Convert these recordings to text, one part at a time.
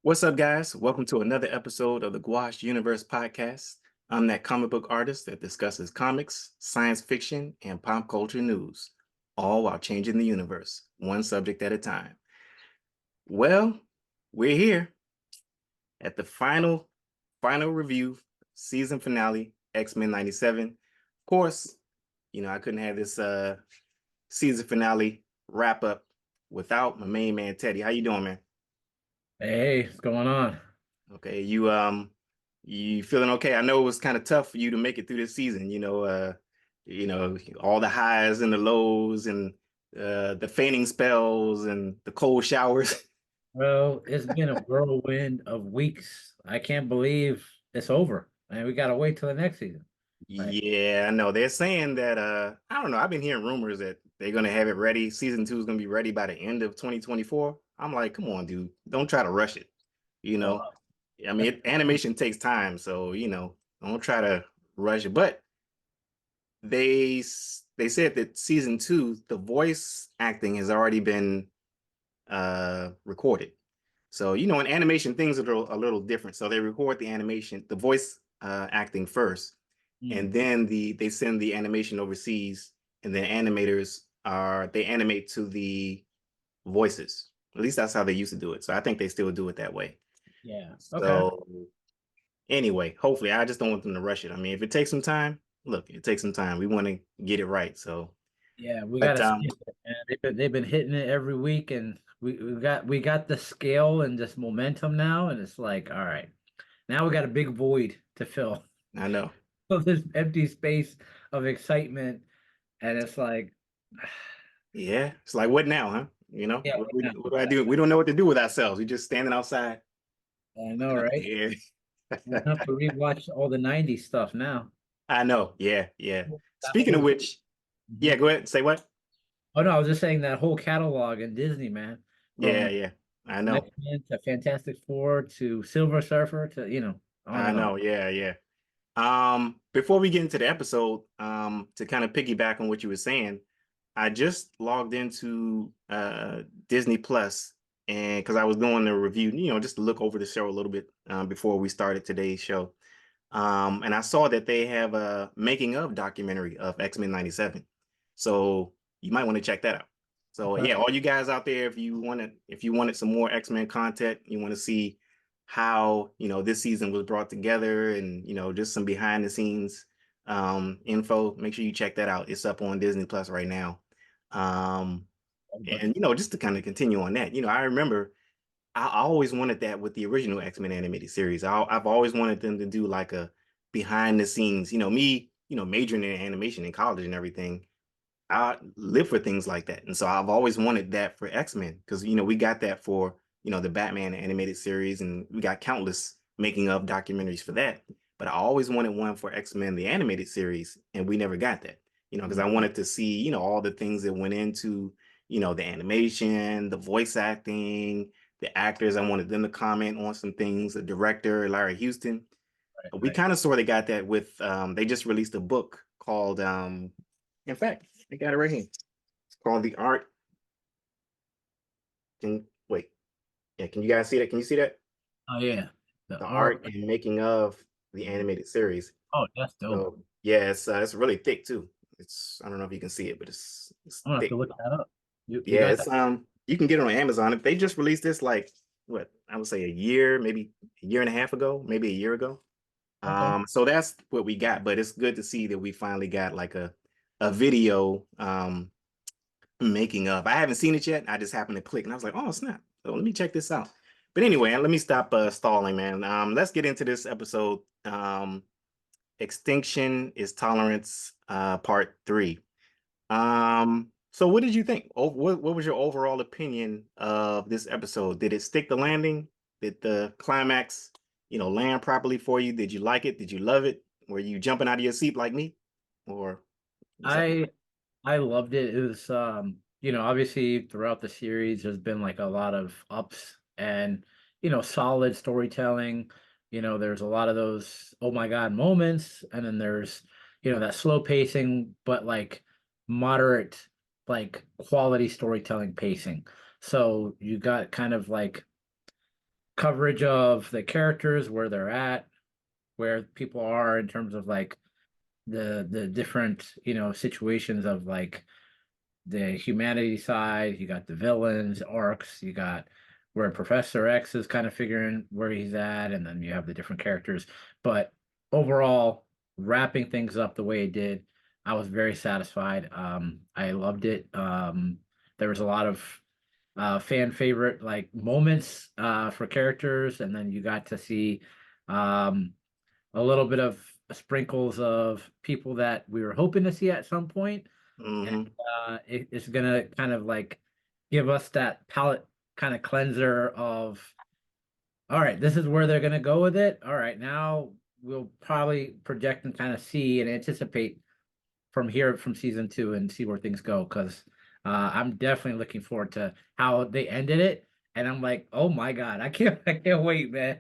What's up, guys? Welcome to another episode of the Gouache Universe podcast. I'm that comic book artist that discusses comics, science fiction, and pop culture news, all while changing the universe, one subject at a time. Well, we're here at the final review, season finale, X-Men 97. Of course, I couldn't have this season finale wrap up without my main man, Teddy. How you doing, man? Hey, what's going on? Okay, you feeling okay? I know it was kind of tough for you to make it through this season, all the highs and the lows and the fainting spells and the cold showers. Well, it's been a whirlwind of weeks. I can't believe it's over. And we gotta wait till the next season. Like, Yeah, I know. They're saying that I don't know. I've been hearing rumors that they're gonna have it ready. Season two is gonna be ready by the end of 2024. I'm like, come on, dude. Don't try to rush it. You know, well, I mean, animation takes time, so don't try to rush it. But they said that season two, the voice acting has already been recorded. So in animation things are a little different. So they record the animation, the voice acting first, hmm, and then they send the animation overseas, and the animators are they animate to the voices. At least that's how they used to do it. So I think they still do it that way. yeah. Okay. So anyway, hopefully, I just don't want them to rush it. I mean, if it takes some time, look, it takes some time. We want to get it right. So, Yeah, we but gotta see it. Man. They've been hitting it every week, and we got the scale and just momentum now, and it's like, all right, now we got a big void to fill. I know. So this empty space of excitement, and it's like, Yeah, it's like what now, huh? yeah, What do I do? We don't know what to do with ourselves. We just standing outside. I know, right? Yeah, We'll have to rewatch all the '90s stuff now. I know. Yeah, yeah. That Speaking of whole which, yeah, Mhm. go ahead. Say what? Oh no, I was just saying that whole catalog in Disney, man, Yeah, from yeah. I know. X-Men to Fantastic Four to Silver Surfer to on I and on. know. Yeah, yeah. Before we get into the episode, to kind of piggyback on what you were saying, I just logged into Disney Plus and because I was doing the review, just to look over the show a little bit before we started today's show. And I saw that they have a making of documentary of X-Men 97. So you might want to check that out. So Okay. yeah, all you guys out there, if you wanted some more X-Men content, you want to see how, this season was brought together and, just some behind the scenes info, make sure you check that out. It's up on Disney Plus right now. Um, Okay. and just to kind of continue on that, I remember I always wanted that with the original X-Men animated series. I've always wanted them to do like a behind the scenes, me, majoring in animation in college and everything. I live for things like that. And so I've always wanted that for X-Men because, we got that for, the Batman animated series and we got countless making of documentaries for that. But I always wanted one for X-Men, the animated series, and we never got that, because I wanted to see, all the things that went into, the animation, the voice acting, the actors. I wanted them to comment on some things, the director, Larry Houston. Right, We right. kind of sort of got that with they just released a book called in fact, I got it right here. It's called The Art. Can wait. Yeah, can you guys see that? Can you see that? Oh yeah, the The art art. and making of the animated series. Oh, that's dope. So yeah, it's really thick too. It's I don't know if you can see it, but it's I'm gonna have to thick. look that up. You Yeah, got it's that? you can get it on Amazon. If they just released this like what I would say a year, maybe a year and a half ago, maybe a year ago. Okay. So that's what we got, but it's good to see that we finally got like a video making of. I haven't seen it yet. I just happened to click and I was like, oh snap. So let me check this out. But anyway, let me stop stalling, man. Let's get into this episode. Extinction is Tolerance, part three. So what did you think? What was your overall opinion of this episode? Did it stick the landing? Did the climax, land properly for you? Did you like it? Did you love it? Were you jumping out of your seat like me? Or what's up? I I loved it. It was obviously throughout the series there's been like a lot of ups and solid storytelling. There's a lot of those oh my God moments, and then there's that slow pacing, but like moderate, like quality storytelling pacing. So you got kind of like coverage of the characters, where they're at, where people are in terms of like the different, situations of like the humanity side. You got the villains, arcs, you got where Professor X is kind of figuring where he's at, and then you have the different characters. But overall, wrapping things up the way it did, I was very satisfied. I loved it. There was a lot of fan favorite like moments for characters, and then you got to see um a little bit of sprinkles of people that we were hoping to see at some point. And Hmm. it's gonna kind of like give us that palate kind of cleanser of, all right, this is where they're gonna go with it. All right, now we'll probably project and kind of see and anticipate from here from season two and see where things go. Because I'm definitely looking forward to how they ended it. And I'm like, oh my God, I can't wait, man.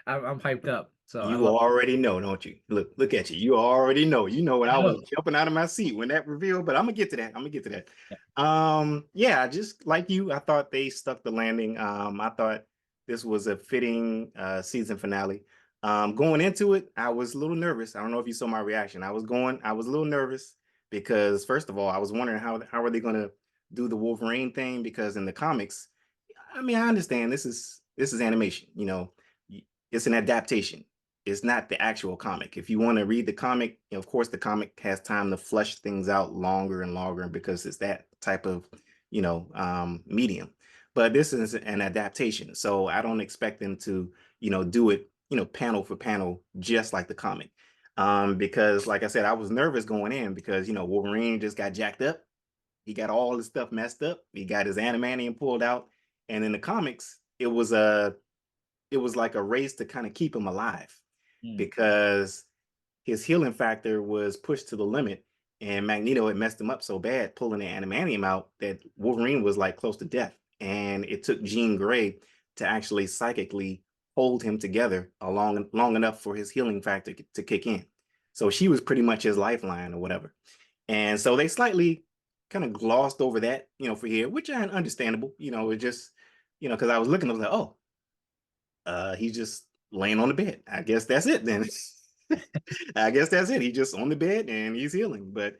I'm hyped up. So I You love already know, don't you? Look at you. You already know. You know when I I was know. jumping out of my seat when that reveal, but I'm gonna get to that. I'm gonna get to that. Yeah. Yeah, just like you, I thought they stuck the landing. I thought this was a fitting season finale. Going into it, I was a little nervous. I don't know if you saw my reaction. I was a little nervous because first of all, I was wondering how are they gonna do the Wolverine thing because in the comics, I mean, I understand this is animation, it's an adaptation. It's not the actual comic. If you want to read the comic, of course, the comic has time to flesh things out longer and longer because it's that type of, medium. But this is an adaptation, so I don't expect them to, do it, panel for panel, just like the comic. Because, like I said, I was nervous going in because Wolverine just got jacked up. He got all his stuff messed up. He got his adamantium pulled out, and in the comics, it was like a race to kind of keep him alive Mm, because his healing factor was pushed to the limit, and Magneto had messed him up so bad, pulling the adamantium out that Wolverine was like close to death, and it took Jean Grey to actually psychically hold him together long enough for his healing factor to kick in. So she was pretty much his lifeline or whatever. And so they slightly kind of glossed over that, for here, which I understandable, it just, because I was looking, I was like, oh, he's just laying on the bed. I guess that's it then. I guess that's it. He's just on the bed and he's healing. But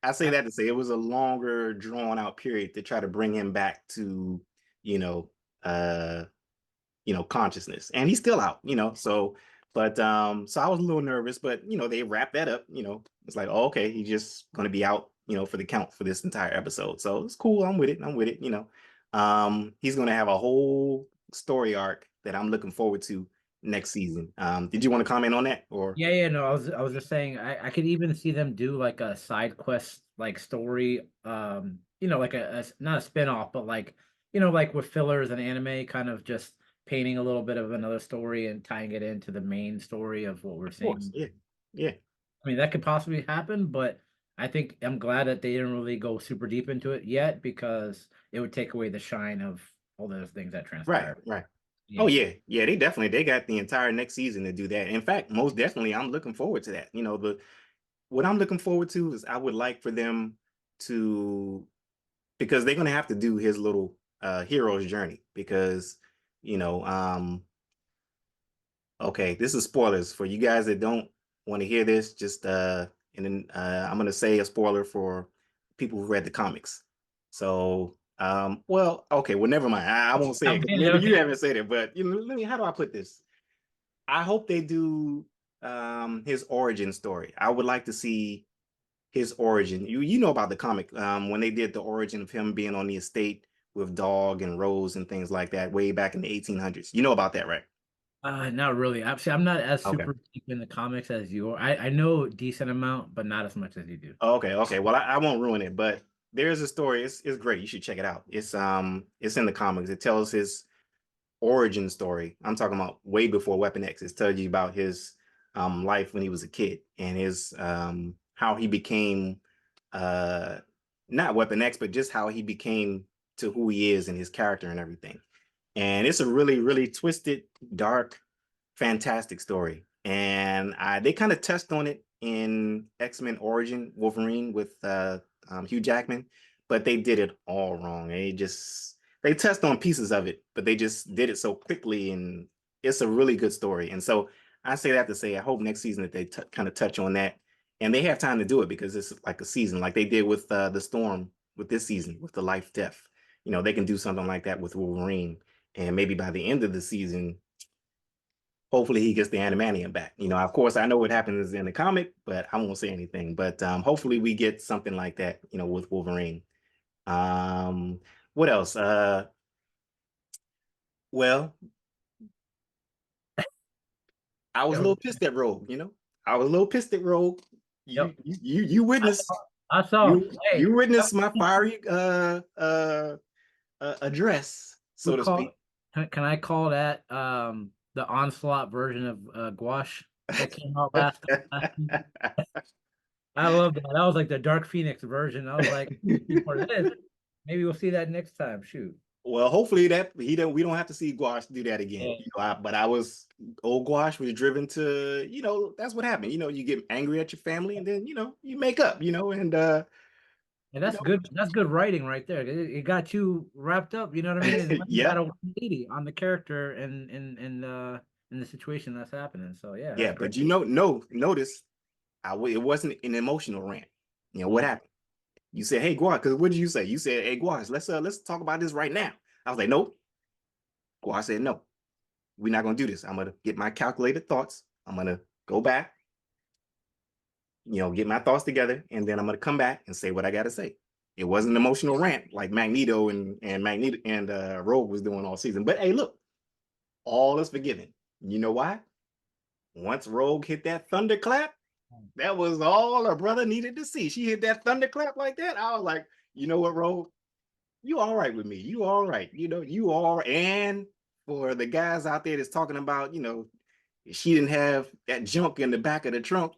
I say I, that to say it was a longer, drawn out period to try to bring him back to, you know, uh, consciousness. And he's still out, so but so I was a little nervous, but they wrapped that up, it's like, oh, okay, he's just gonna be out, for the count for this entire episode. So it's cool. I'm with it. I'm with it. He's gonna have a whole story arc that I'm looking forward to next season. Did you want to comment on that or yeah, yeah, no, I was just saying I could even see them do like a side quest like story, like not a spin-off, but like, like with fillers and anime, kind of just painting a little bit of another story and tying it into the main story of what we're of course, seeing. yeah, yeah. I mean, that could possibly happen, but I think I'm glad that they didn't really go super deep into it yet because it would take away the shine of all those things that Right, transpired. right. Oh Yeah. yeah, yeah. They got the entire next season to do that. In fact, most definitely, I'm looking forward to that. The what I'm looking forward to is I would like for them to because they're gonna have to do his little hero's journey because you know okay, this is spoilers for you guys that don't want to hear this. Just and then I'm gonna say a spoiler for people who read the comics. So well, okay, well, never mind. I won't say it because Okay, maybe you okay. haven't said it, but let me. How do I put this? I hope they do his origin story. I would like to see his origin. You know about the comic when they did the origin of him being on the estate with Dog and Rose and things like that way back in the 1800s. You know about that, right? Not really. Actually, I'm not as Okay. super deep in the comics as you are. I know a decent amount, but not as much as you do. Okay, okay. Well, I won't ruin it, but there's a story. It's great. You should check it out. It's in the comics. It tells his origin story. I'm talking about way before Weapon X. It tells you about his life when he was a kid and his how he became uh not Weapon X, but just how he became to who he is and his character and everything. And it's a really, really twisted, dark, fantastic story. And they kind of touched on it in X-Men Origin Wolverine with Hugh Jackman, but they did it all wrong. They they touched on pieces of it, but they just did it so quickly, and it's a really good story. And so I say that to say, I hope next season that they kind of touch on that, and they have time to do it because it's like a season, like they did with the Storm with this season with the Life Death. You know, they can do something like that with Wolverine, and maybe by the end of the season, hopefully he gets the animanium back. You know, of course, I know what happens in the comic, but I won't say anything. But hopefully we get something like that, you know, with Wolverine. Um, what else? Well, I was a little pissed at Rogue, you know. I was a little pissed at Rogue. You Yep. you you I witnessed saw. I saw. you Hey, witnessed my fiery address, we so to call. speak. Can I call that the onslaught version of Gouache that came out last week? I love that. That was like the Dark Phoenix version. I was like, for this, maybe we'll see that next time. Shoot. Well, hopefully that he don't we don't have to see Gouache do that again. Yeah. You know, but I was old Gouache was driven to, you know, that's what happened. You know, you get angry at your family and then, you know, you make up, you know, and And you that's know, good. That's good writing right there. It got you wrapped up. You know what I mean? And you got yeah, a 180 on the character and in the situation that's happening. So yeah, yeah. that's great. But you know, no, notice it wasn't an emotional rant. You know what Mhm. happened? You said, "Hey, Gouache," because what did you say? You said, "Hey, Gouache, let's talk about this right now." I was like, "Nope." Gouache said, "No, we're not gonna do this. I'm gonna get my calculated thoughts. I'm gonna go back, you know, get my thoughts together, and then I'm gonna come back and say what I gotta say." It wasn't an emotional rant like Magneto and Magneto and Rogue was doing all season. But hey, look, all is forgiven. You know why? Once Rogue hit that thunderclap, that was all her brother needed to see. She hit that thunderclap like that. I was like, you know what, Rogue? You all right with me. You all right. You know, you are. And for the guys out there that's talking about, you know, she didn't have that junk in the back of the trunk.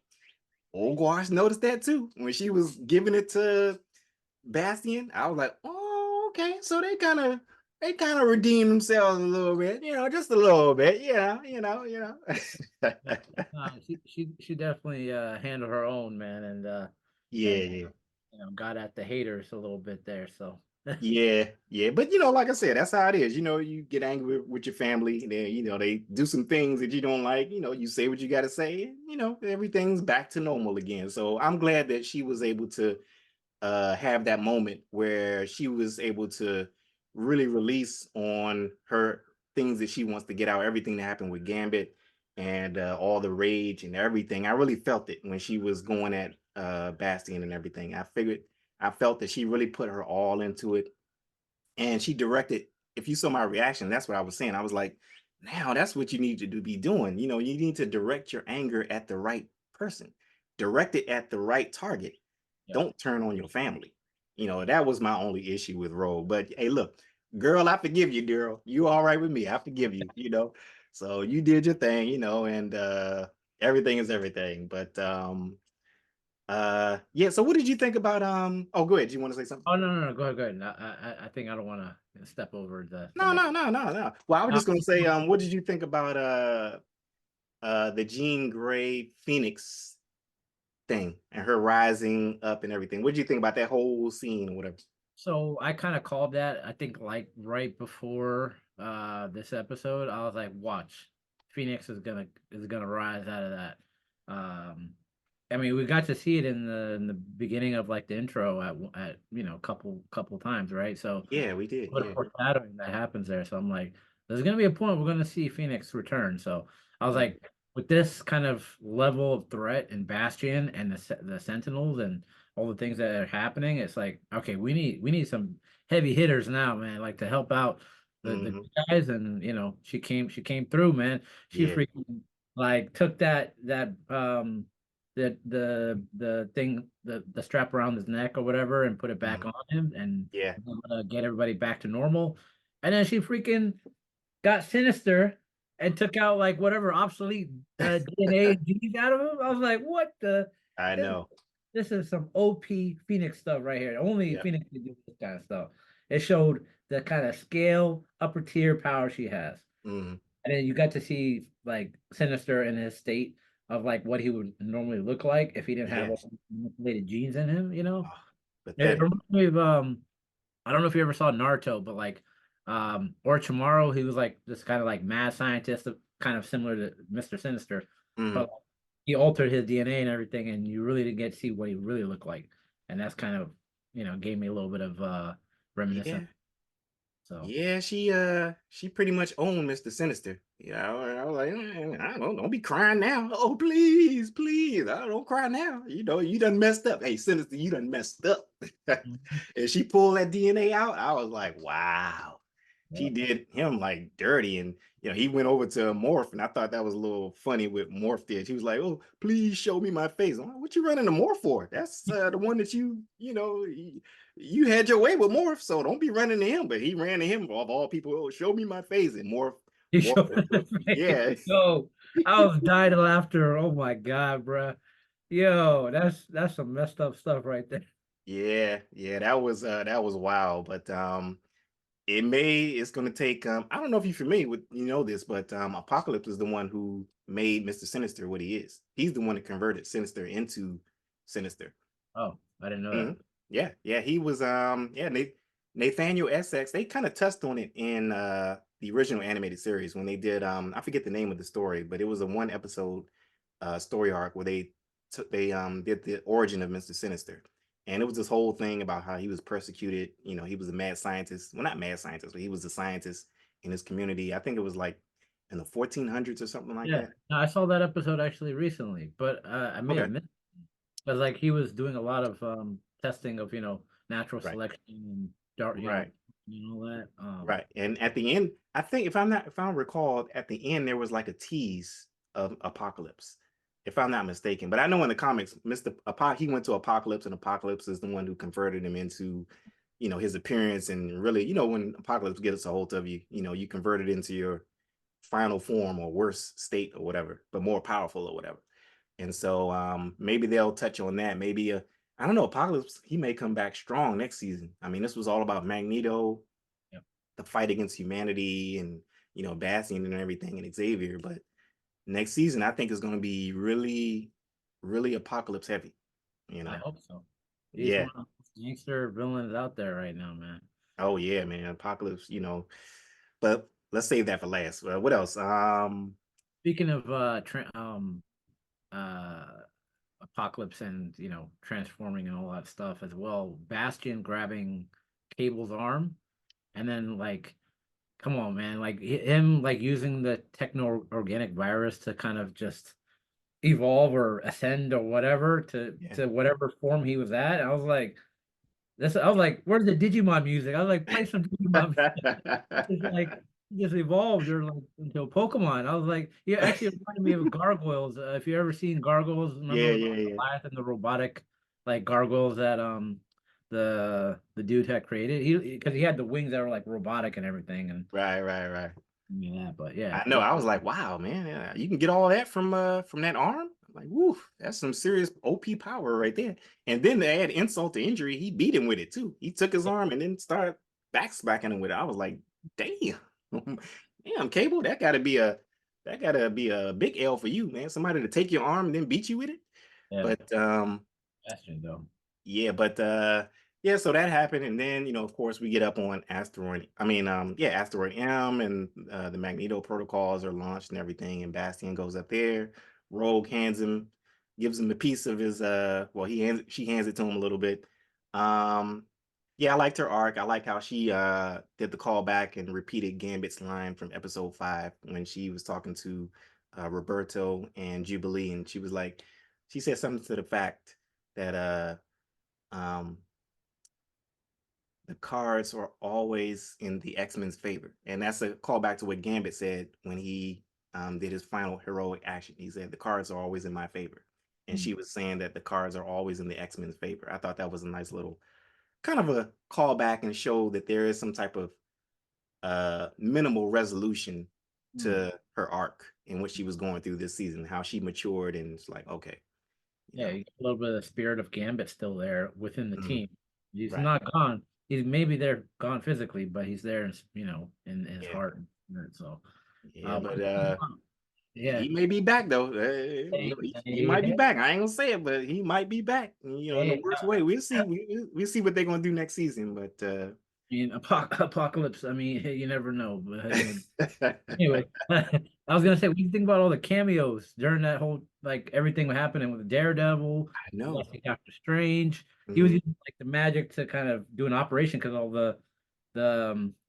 Old Gouache noticed that too. When she was giving it to Bastion, I was like, oh, okay. So they kind of redeemed themselves a little bit, you know, just a little bit, you know. She definitely handled her own, man, Yeah, and yeah. got at the haters a little bit there. So Yeah, yeah, but you know, like I said, that's how it is. You know, you get angry with your family, and then you know they do some things that you don't like. You know, you say what you got to say, and you know everything's back to normal again. So I'm glad that she was able to have that moment where she was able to really release on her things that she wants to get out, everything that happened with Gambit and all the rage and everything. I really felt it when she was going at Bastion and everything. I felt that she really put her all into it, and she directed. If you saw my reaction, that's what I was saying. I was like, now that's what you need to be doing. You know, you need to direct your anger at the right person, direct it at the right target. yeah. Don't turn on your family. You know, that was my only issue with Roll. But hey, look, girl, I forgive you, girl. You all right with me. I forgive you, you know. So you did your thing, you know, and everything is everything. But yeah, so what did you think about oh go ahead. Do you want to say something? Oh no, no, no. Go ahead, go ahead. I think I don't want to step over the No, next. no, no, no, no. Well, I was Uh, just gonna say, what did you think about the Jean Grey Phoenix thing and her rising up and everything? What did you think about that whole scene or whatever? So I kind of called that, I think like right before this episode. I was like, watch, Phoenix is gonna rise out of that. Um I mean, we got to see it in the beginning of like the intro at couple times, right? So Yeah, we did. what a Yeah. foreshadowing that happens there. So I'm like, there's gonna be a point we're gonna see Phoenix return. So I was Mhm. like, with this kind of level of threat and Bastion and the Sentinels and all the things that are happening, it's like, okay, we need some heavy hitters now, man, like to help out the Mhm. guys. And she came through, man. She Yeah. freaking like took the thing, the strap around his neck or whatever, and put it back Mhm. on him and Yeah. get everybody back to normal. And then she freaking got sinister and took out like whatever obsolete DNA and genes out of him. I was like, what the? I This, know. this is some OP Phoenix stuff right here. Only Yeah. Phoenix can do this kind of stuff. It showed the kind of scale, upper tier power she has. Mhm. And then you got to see like Sinister in his state of like what he would normally look like if he didn't have Yeah. all the manipulated genes in him. Oh, It pathetic. reminds me of I don't know if you ever saw Naruto, but like Orochimaru, he was like this kind of like mad scientist, kind of similar to Mr. Sinister, Mhm. but he altered his DNA and everything, and you really didn't get to see what he really looked like, and that's kind of gave me a little bit of Yeah. reminiscence. So Yeah, she pretty much owned Mr. Sinister. Yeah, I was like, I don't be crying now. Oh, please, please. I don't cry now. You done messed up. Hey, Sinister, you done messed up. Mhm. And she pulled that DNA out. I was like, wow. She Yeah. did him like dirty. And he went over to Morph, and I thought that was a little funny with Morph did. She was like, oh, please show me my face. I'm like, what you running to Morph for? That's the one that you had your way with Morph, so don't be running to him. But he ran to him of all people. Oh, show me my face, and He Morph, showed the face. yeah, Yo, I was dying of laughter. Oh my god, bruh. Yo, that's some messed up stuff right there. yeah. That was wild. But it's gonna take. I don't know if you're familiar with this, but Apocalypse is the one who made Mr. Sinister what he is. He's the one that converted Sinister into Sinister. Oh, I didn't know that. Mhm. Yeah, he was Nathaniel Essex. They kind of touched on it in the original animated series when they did I forget the name of the story, but it was a one episode story arc where they did the origin of Mr. Sinister. And it was this whole thing about how he was persecuted. He was a mad scientist. Well, not mad scientist, but he was a scientist in his community. I think it was like in the 1400s or something like Yeah, that. no, I saw that episode actually recently, but I may have Okay. missed because like he was doing a lot of testing of natural Right. selection and dark Right. all that. Right. And at the end, I think if I recall, at the end there was like a tease of Apocalypse, if I'm not mistaken. But I know in the comics, he went to Apocalypse, and Apocalypse is the one who converted him into, his appearance. And really, when Apocalypse gets a hold of you, you convert it into your final form or worse state or whatever, but more powerful or whatever. And so maybe they'll touch on that. Maybe I don't know, Apocalypse, he may come back strong next season. I mean, this was all about Magneto, Yep. the fight against humanity, and Bastion and everything, and Xavier. But next season, I think is going to be really, really Apocalypse heavy. You I know, hope so. He's yeah. one of the gangster villains out there right now, man. Oh yeah, man, Apocalypse. But let's save that for last. What else? Speaking of uh Apocalypse and transforming and all that stuff as well, Bastion grabbing Cable's arm and then like come on, man, like him like using the techno organic virus to kind of just evolve or ascend or whatever Yeah. to whatever form he was at. I was like, where's the Digimon music? I was like, play some Digimon. It's like just evolved or like into a Pokemon. I was like, yeah, actually it reminded me of gargoyles. If you ever seen gargoyles, remember Yeah, the yeah, yeah. Goliath and the robotic like gargoyles that the dude had created. He because he had the wings that were like robotic and everything and Right, right, right. yeah, but yeah, I know. I was like, wow, man, you can get all that from that arm. I'm like, woo, that's some serious OP power right there. And then to add insult to injury, he beat him with it too. He took his arm and then started backsmacking him with it. I was like, damn, damn, Cable, that gotta be a big L for you, man. Somebody to take your arm and then beat you with it. yeah, But Bastion though. yeah, but yeah, so that happened, and then of course, we get up on Asteroid M, and the Magneto protocols are launched and everything, and Bastion goes up there. Rogue gives him a piece of his well, she hands it to him a little bit. Um, yeah, I liked her arc. I like how she did the callback and repeated Gambit's line from episode 5 when she was talking to Roberto and Jubilee, and she said something to the fact that um, the cards are always in the X-Men's favor. And that's a callback to what Gambit said when he did his final heroic action. He said, the cards are always in my favor. And Mm. she was saying that the cards are always in the X-Men's favor. I thought that was a nice little kind of a callback and show that there is some type of minimal resolution Mm. to her arc and what she was going through this season, how she matured, and it's like, okay, you Yeah, know, you get a little bit of the spirit of Gambit still there within the mm, team. He's right. not gone. He's maybe there gone physically, but he's there, in his Yeah. heart. And spirit. So, Yeah, but but yeah, he may be back though. hey, He might be hey, back. I ain't gonna say it, but he might be back. In the hey, worst way. We'll see. We'll see what they're gonna do next season. But mean, Apocalypse. I mean, you never know, but anyway, I was gonna say, what do you think about all the cameos during that whole like everything happening with Daredevil, I know. obviously Doctor Strange? He was Hmm. using like the magic to kind of do an operation because all the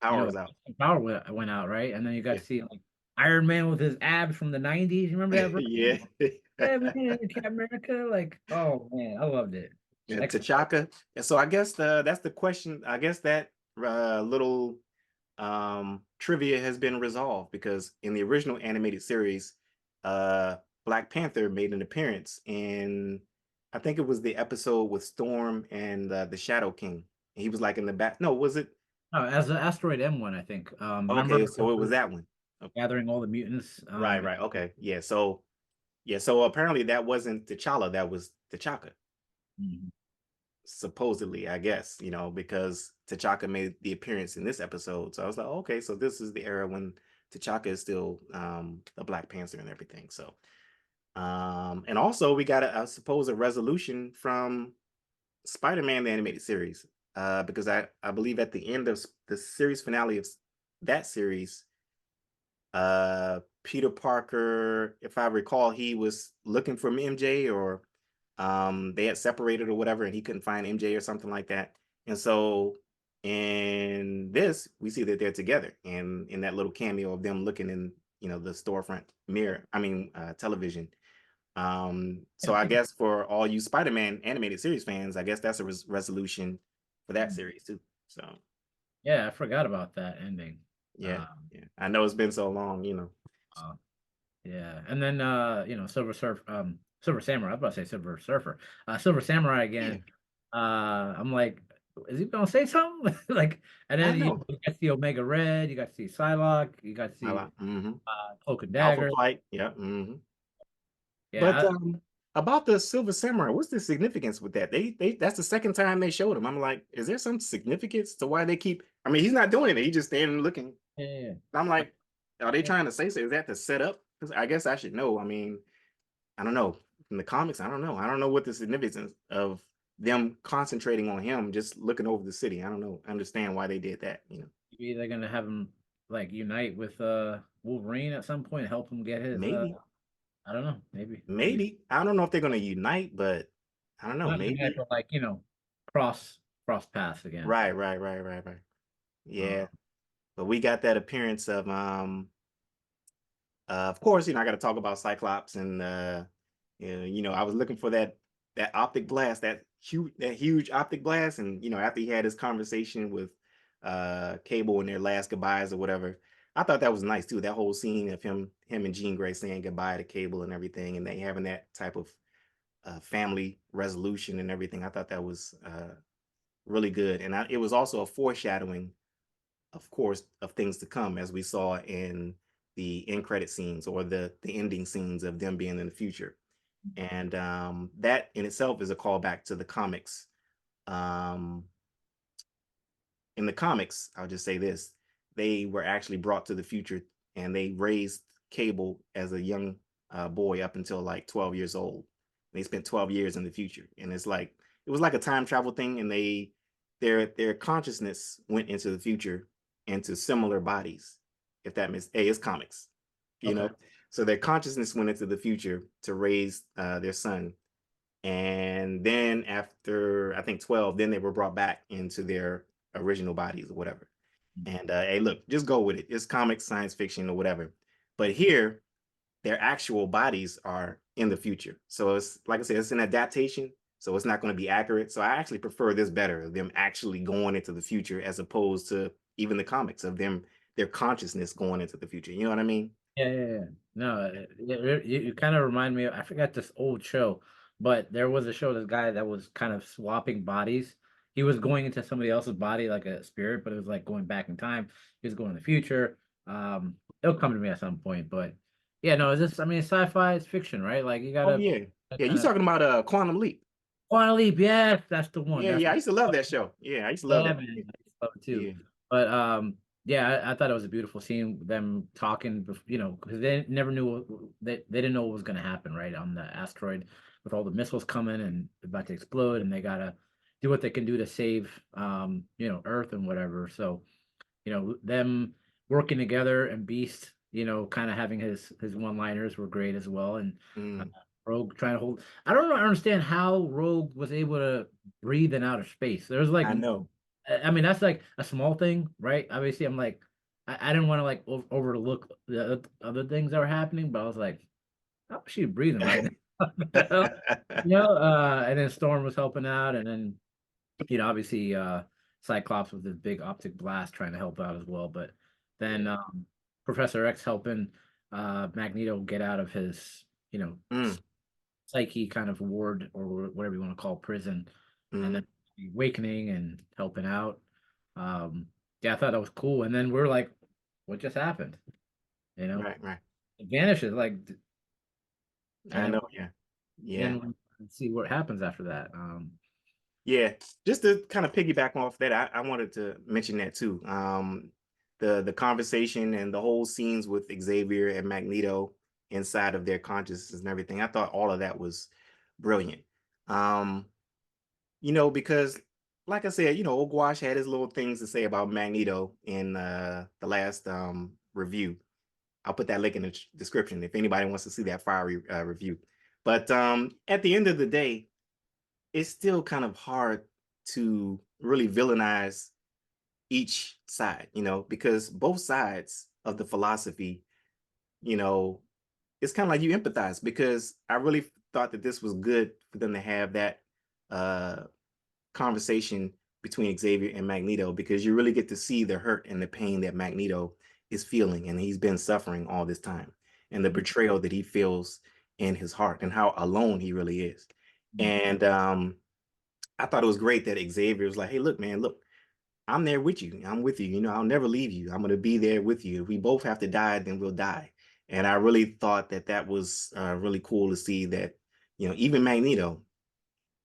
Power was out. power went out, right? And then you got Yeah. to see like Iron Man with his abs from the '90s. You remember that, bro? Yeah. Yeah, man, Captain America. Like, oh man, I loved it. Yeah, Like, T'Chaka. And so I guess that's the question. I guess that little trivia has been resolved because in the original animated series, Black Panther made an appearance in, I think it was the episode with Storm and the Shadow King. He was like in the back. No, was it? oh, as the Asteroid M1, I think. Remember Okay, so it was that one. Okay. gathering all the mutants? Right, right. Okay. Yeah. So yeah, so apparently that wasn't T'Challa, that was T'Chaka. Mhm. Supposedly, I guess, because T'Chaka made the appearance in this episode. So I was like, okay, so this is the era when T'Chaka is still a Black Panther and everything. So and also we got I suppose a resolution from Spider-Man the animated series. Because I believe at the end of the series finale of that series, Peter Parker, if I recall, he was looking for MJ, or they had separated or whatever, and he couldn't find MJ or something like that. And so in this, we see that they're together, and in that little cameo of them looking in, the storefront mirror, I mean, television. So I guess for all you Spider-Man animated series fans, I guess that's a resolution for that series too. So Yeah, I forgot about that ending. yeah, Um, yeah, I know it's been so long. uh, yeah, and then Silver Samurai. I was about to say Silver Surfer. Silver Samurai Yeah, again. I'm like, is he gonna say something? Like, and I then know. you got to see Omega Red, you got to see Psylocke, you got to see Mm-hmm. Cloak and Alpha Dagger. Flight. Yeah. Mm-hmm. But Yeah, about the Silver Samurai, what's the significance with that? They that's the second time they showed him. I'm like, is there some significance to why they keep? I mean, he's not doing it. He's just standing looking. yeah, I'm yeah. like, are they trying to say so? Is that to set up? Because I guess I should know. I mean, I don't know. In the comics, I don't know. I don't know what the significance of them concentrating on him, just looking over the city. I don't know. Understand why they did that? Maybe they're gonna have him like unite with Wolverine at some point, help him get his Maybe, I don't know, maybe maybe. I don't know if they're gonna unite, but I don't know. not unite, Maybe. but like cross paths again. Right, right, right, right, right. Uh, Yeah. But we got that appearance of course, I got to talk about Cyclops, and I was looking for that optic blast, that huge optic blast, and after he had his conversation with Cable in their last goodbyes or whatever, I thought that was nice too. That whole scene of him and Jean Grey saying goodbye to Cable and everything, and they having that type of family resolution and everything. I thought that was really good, and it was also a foreshadowing, of course, of things to come, as we saw in the end credit scenes or the ending scenes of them being in the future. And that in itself is a callback to the comics. Um, in the comics, I'll just say this: they were actually brought to the future, and they raised Cable as a young boy up until like 12 years old. They spent 12 years in the future, and it was like a time travel thing, and their consciousness went into the future into similar bodies. If that means, hey, it's comics, you okay. know. So their consciousness went into the future to raise their son, and then after I think 12, then they were brought back into their original bodies or whatever. And hey, look, just go with it. It's comics, science fiction, or whatever. But here, their actual bodies are in the future. So it's like I said, it's an adaptation. So it's not going to be accurate. So I actually prefer this better, them actually going into the future as opposed to even the comics of their consciousness going into the future. You know what I mean? Yeah. No, you kind of remind me of, I forgot this old show, but there was a show, this guy that was kind of swapping bodies. He was going into somebody else's body like a spirit, but it was like going back in time. He was going in the future. It'll come to me at some point, but yeah, no, it's just, I mean, it's sci-fi, it's fiction, right? Like you Oh gotta yeah. Yeah, you kind of talking about Quantum Leap. Quantum Leap, yes, that's the one. Yeah, That's yeah. I the used to love that show. Yeah, I used to love Yeah, that. man, I used to love it too. Yeah. But yeah, I thought it was a beautiful scene. Them talking, because they never knew they didn't know what was going to happen, right, on the asteroid with all the missiles coming and about to explode, and they gotta, do what they can do to save, Earth and whatever. So, them working together and Beast, kind of having his one-liners were great as well. And uh, Mm, Rogue trying to hold. I don't understand how Rogue was able to breathe in outer space. There's like, I know. I mean, that's like a small thing, right? Obviously, I'm like, I didn't want to like overlook the other things that were happening, but I was like, how is she breathing right now? And then Storm was helping out, and then obviously Cyclops with his big optic blast trying to help out as well. But then Yeah. Professor X helping Magneto get out of his, Mm, psyche kind of ward or whatever you want to call prison, and mm, then awakening and helping out. Um, yeah, I thought that was cool. And then we're like, what just happened? You know, right, right. it vanishes like, and I then know. Yeah. Yeah. we see what happens after that. Yeah, just to kind of piggyback off that, I wanted to mention that too. The conversation and the whole scenes with Xavier and Magneto inside of their consciousness and everything. I thought all of that was brilliant. Um, because like I said, Ogwash had his little things to say about Magneto in the last review. I'll put that link in the description if anybody wants to see that fiery review. But at the end of the day, it's still kind of hard to really villainize each side, because both sides of the philosophy, you know, it's kind of like you empathize because I really thought that this was good for them to have that uh, conversation between Xavier and Magneto because you really get to see the hurt and the pain that Magneto is feeling and he's been suffering all this time and the betrayal that he feels in his heart and how alone he really is. And I thought it was great that Xavier was like, "Hey, look, man, look, I'm there with you. I'm with you. I'll never leave you. I'm going to be there with you. If we both have to die, then we'll die." And I really thought that that was really cool to see that, even Magneto,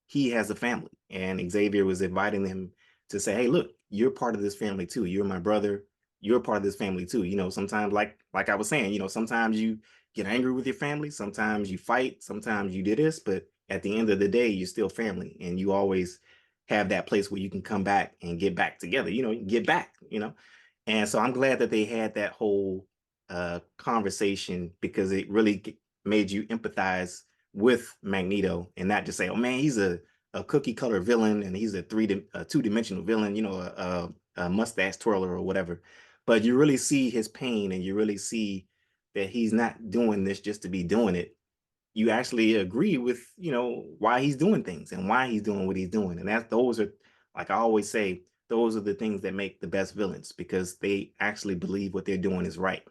he has a family, and Xavier was inviting him to say, "Hey, look, you're part of this family too. You're my brother. You're part of this family too." Sometimes, like I was saying, sometimes you get angry with your family, sometimes you fight, sometimes you do this, but at the end of the day, you're still family, and you always have that place where you can come back and get back together. Get back. And so I'm glad that they had that whole conversation because it really made you empathize with Magneto and not just say, "Oh man, he's a cookie color villain and he's a two-dimensional villain," a mustache twirler or whatever. But you really see his pain and you really see that he's not doing this just to be doing it. You actually agree with, why he's doing things and why he's doing what he's doing. And those are, like I always say, those are the things that make the best villains because they actually believe what they're doing is right.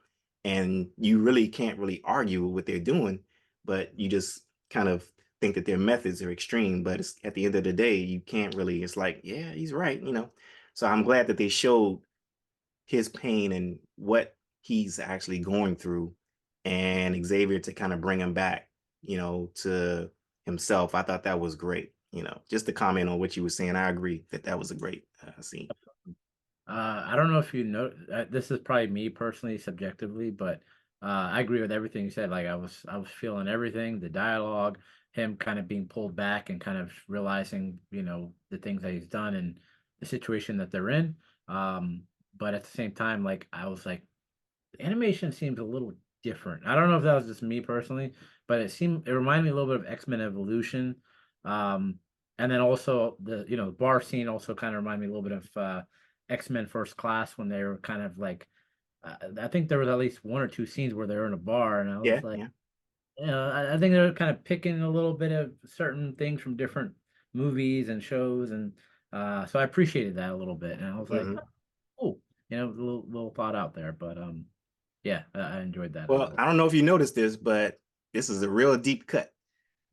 And you really can't really argue with what they're doing, but you just kind of think that their methods are extreme. But at the end of the day, you can't really, it's like, yeah, he's right. So I'm glad that they showed his pain and what he's actually going through and Xavier to kind of bring him back, to himself. I thought that was great. Just to comment on what you were saying, I agree that that was a great scene. I don't know if you know, this is probably me personally, subjectively, but I agree with everything you said. Like I was feeling everything, the dialogue, him kind of being pulled back and kind of realizing, the things that he's done and the situation that they're in. Um, but at the same time, like I was like, the animation seems a little different. I don't know if that was just me personally, but it reminded me a little bit of X-Men Evolution. Um, and then also the bar scene also kind of reminded me a little bit of X-Men First Class when they were kind of like I think there was at least one or two scenes where they were in a bar and I was Yeah, like, yeah. I think they're kind of picking a little bit of certain things from different movies and shows and so I appreciated that a little bit and I was like, Hmm. oh, a little thought out there, but yeah, I enjoyed that a Well, lot. I don't know if you noticed this, but this is a real deep cut.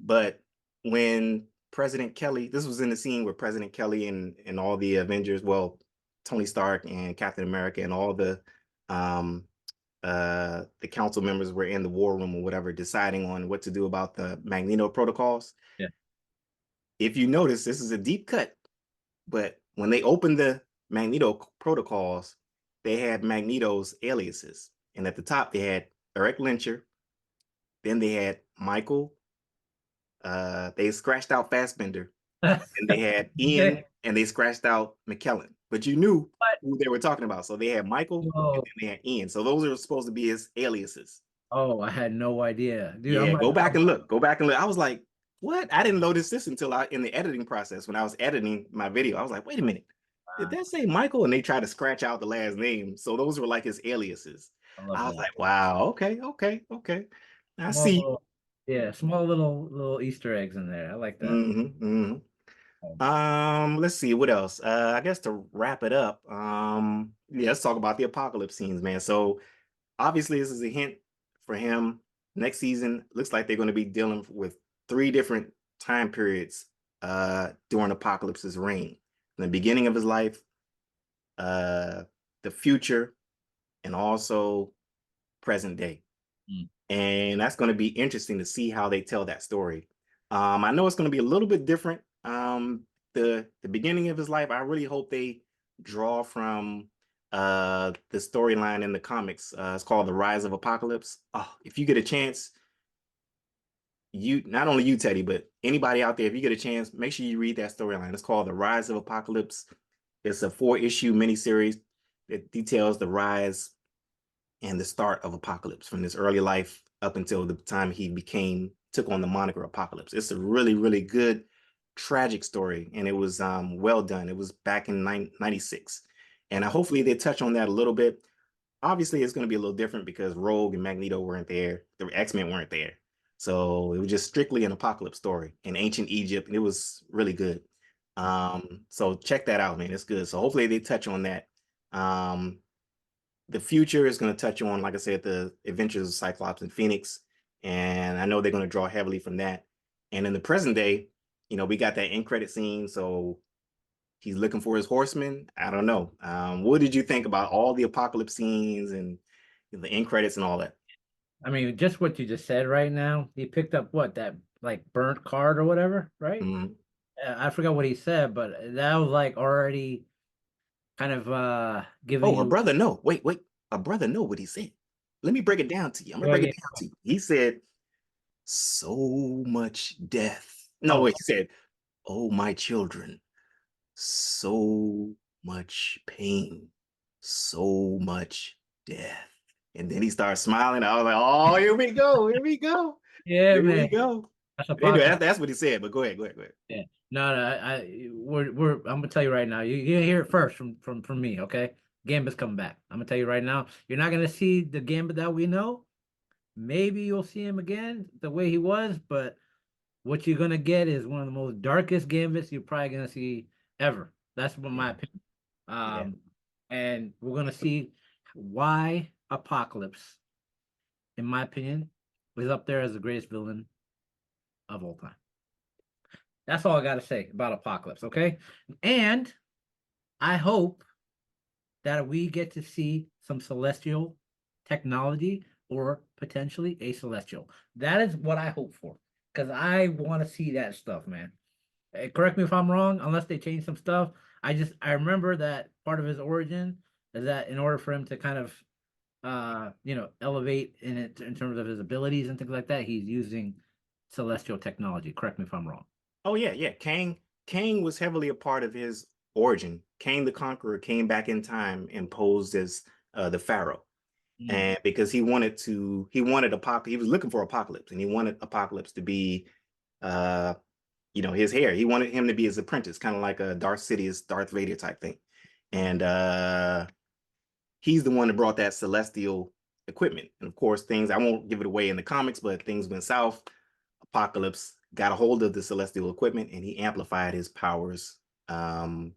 But when President Kelly, this was in the scene where President Kelly and all the Avengers, well, Tony Stark and Captain America and all um the council members were in the war room or whatever, deciding on what to do about the Magneto protocols. Yeah. If you notice, this is a deep cut, but when they opened the Magneto protocols, they had Magneto's aliases. And at the top, they had Eric Lyncher, then they had Michael, they scratched out Fassbender, and they had Ian, Okay. and they scratched out McKellen. But you knew What? who they were talking about. So they had Michael, and Whoa. then they had Ian. So those are supposed to be his aliases. Oh, I had no idea. Dude, I'm Yeah, like, go back and look. Go back and look. I was like, what? I didn't notice this until I in the editing process when I was editing my video. I was like, wait a minute. Did that say Michael? And they tried to scratch out the last name. So those were like his aliases. I love I was that. like, wow, okay, okay, okay. I Small see. little, yeah, small little Easter eggs in there. I like that. Hmm. Um, Let's see what else. I guess to wrap it up, yeah, let's talk about the apocalypse scenes, man. So obviously this is a hint for him. Next season looks like they're going to be dealing with three different time periods during Apocalypse's reign. The beginning of his life, uh the future, and also present day. mm. And that's going to be interesting to see how they tell that story. I know it's going to be a little bit different. The beginning of his life, I really hope they draw from the storyline in the comics. It's called The Rise of Apocalypse. Oh, if you get a chance, you not only you, Teddy, but anybody out there, if you get a chance, make sure you read that storyline. It's called The Rise of Apocalypse. It's a 4-issue miniseries that details the rise and the start of Apocalypse from his early life up until the time he took on the moniker Apocalypse. It's a really, really good, tragic story, and it was well done. It was back in 96. And hopefully they touch on that a little bit. Obviously, it's going to be a little different because Rogue and Magneto weren't there. The X-Men weren't there. So it was just strictly an apocalypse story in ancient Egypt, and it was really good. So check that out, man. It's good. So hopefully they touch on that. Um, the future is going to touch on, like I said, the adventures of Cyclops and Phoenix. And I know they're going to draw heavily from that. And in the present day, we got that end credit scene. So he's looking for his horsemen. I don't know. What did you think about all the apocalypse scenes and the end credits and all that? I mean, just what you just said right now. He picked up what that like burnt card or whatever, right? Mhm. I forgot what he said, but that was like already kind of giving Oh, a you. brother, no. Wait, wait. A brother, know what he said. Let me break it down to you. I'm going to Oh break yeah. it down to you. He said, so much death. No, Oh, wait, he said, oh, my children, so much pain, so much death. And then he started smiling. I was like, oh, here we go. Here we go. yeah, Here we man. go. That's Anyway, apocalypse. that's what he said. But go ahead, go ahead, go ahead. Yeah. No, no, we're I'm gonna tell you right now. You hear it first from me, okay? Gambit's coming back. I'm gonna tell you right now. You're not gonna see the Gambit that we know. Maybe you'll see him again the way he was, but what you're gonna get is one of the most darkest Gambits you're probably gonna see ever. That's what my Yeah, opinion. yeah. And we're gonna see why Apocalypse, in my opinion, is up there as the greatest villain of all time. That's all I gotta say about Apocalypse, okay? And I hope that we get to see some celestial technology or potentially a celestial. That is what I hope for because I want to see that stuff, man. Correct me if I'm wrong, unless they change some stuff. I remember that part of his origin is that in order for him to kind of elevate in it in terms of his abilities and things like that, he's using celestial technology. Correct me if I'm wrong. Oh yeah, yeah. Kang was heavily a part of his origin. Kang the Conqueror came back in time and posed as the Pharaoh. Mm. And because he wanted Apocalypse, he was looking for Apocalypse, and he wanted Apocalypse to be uh his heir. He wanted him to be his apprentice, kind of like a Darth Sidious, Darth Vader type thing. And he's the one that brought that celestial equipment. And of course, I won't give it away in the comics, but things went south. Apocalypse got a hold of the celestial equipment and he amplified his powers um,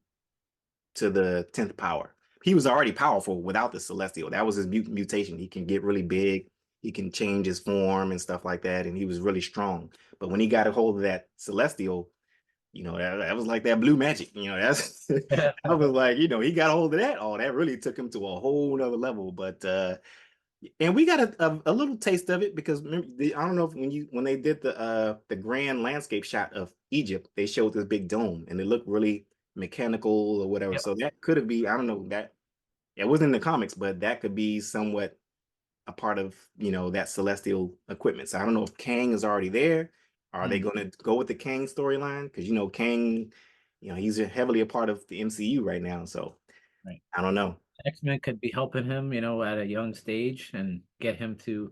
to the 10th power. He was already powerful without the celestial. That was his mutation. He can get really big. He can change his form and stuff like that. And he was really strong. But when he got a hold of that celestial, that was like that blue magic. That was like, he got a hold of that. Oh, that really took him to a whole nother level. But and we got a little taste of it because remember, I don't know if when they did the grand landscape shot of Egypt, they showed this big dome and it looked really mechanical or whatever. Yep. So that could have been, I don't know, that it wasn't in the comics, but that could be somewhat a part of that celestial equipment. So I don't know if Kang is already there Are they Mm, going to go with the Kang storyline? Because Kang, he's heavily a part of the MCU right now. So right. I don't know. X-Men could be helping him, at a young stage and get him to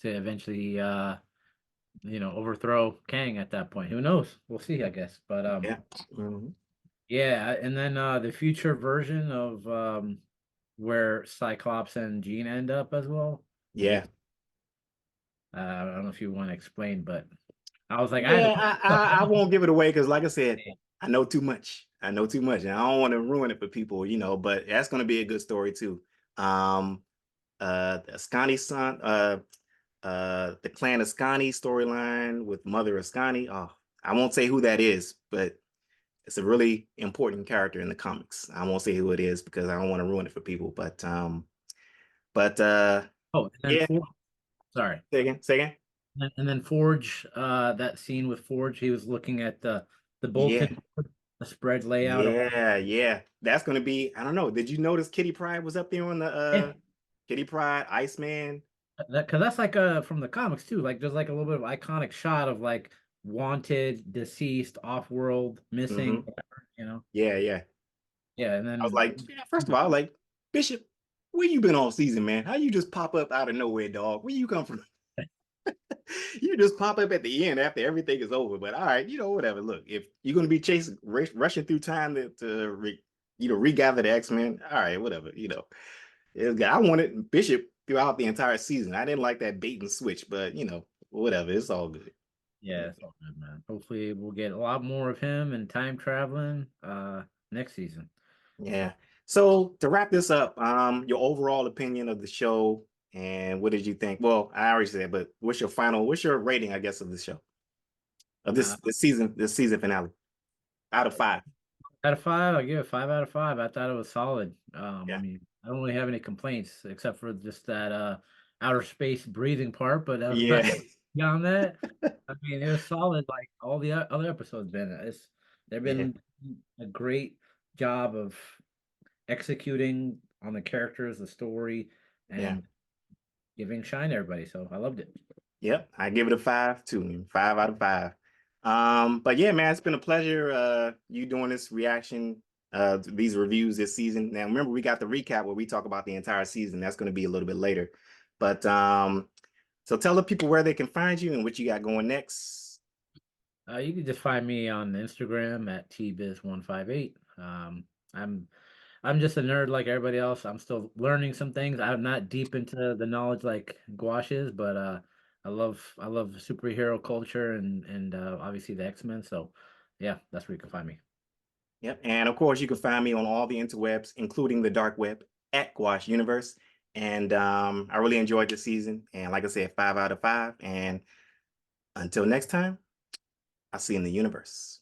eventually overthrow Kang at that point. Who knows? We'll see, I guess. But Yeah. Mhm. yeah, and then the future version of where Cyclops and Jean end up as well. Yeah. I don't know if you want to explain, but I was like, I had to Yeah, put stuff I down. won't give it away because, like I said, I know too much. I know too much, and I don't want to ruin it for people, But that's going to be a good story too. Um, Ascani son, the Clan Ascani storyline with Mother Ascani. Oh, I won't say who that is, but it's a really important character in the comics. I won't say who it is because I don't want to ruin it for people. But Oh, and then yeah, Forge. Sorry, say again, say again. and then Forge. That scene with Forge, he was looking at the Yeah. bulletin board, the spread layout of. Yeah, yeah. That's gonna be, I don't know. Did you notice Kitty Pryde was up there on the Yeah, Kitty Pryde, Iceman? because that's like from the comics too. Like there's like a little bit of iconic shot of like wanted, deceased, off world, missing, Hmm. whatever. Yeah, yeah. Yeah, and I was then like, yeah, first of all, like, Bishop, where you been all season, man? How you just pop up out of nowhere, dog? Where you come from? You just pop up at the end after everything is over. But all right, whatever. Look, if you're gonna be chasing, rushing through time to regather the X-Men, all right, whatever. I wanted Bishop throughout the entire season. I didn't like that bait and switch, but whatever. It's all good. yeah, it's all good, man. Hopefully, we'll get a lot more of him and time traveling next season. Yeah. So to wrap this up, your overall opinion of the show and what did you think? Well, I already said, but what's your rating, I guess, of the show? Of Uh, this season finale out of 5. Out of five, I give it 5 out of 5. I thought it was solid. I Yeah. mean, I don't really have any complaints except for just that outer space breathing part, but that was about Yeah. beyond that. I mean, it was solid like all the other episodes been. They've Yeah. been a great job of executing on the characters, the story, Yeah. and giving shine to everybody. So I loved it. Yep. I give it a 5 too. 5 out of 5. But yeah, man, it's been a pleasure you doing this reaction these reviews this season. Now remember we got the recap where we talk about the entire season. That's going to be a little bit later. But so tell the people where they can find you and what you got going next. You can just find me on Instagram at tbiz158. I'm just a nerd like everybody else. I'm still learning some things. I'm not deep into the knowledge like Gouache is, but I love superhero culture and obviously the X-Men. So yeah, that's where you can find me. Yep. And of course, you can find me on all the interwebs, including the dark web at Gouache Universe. And I really enjoyed the season. And like I said, 5 out of 5. And until next time, I'll see you in the universe.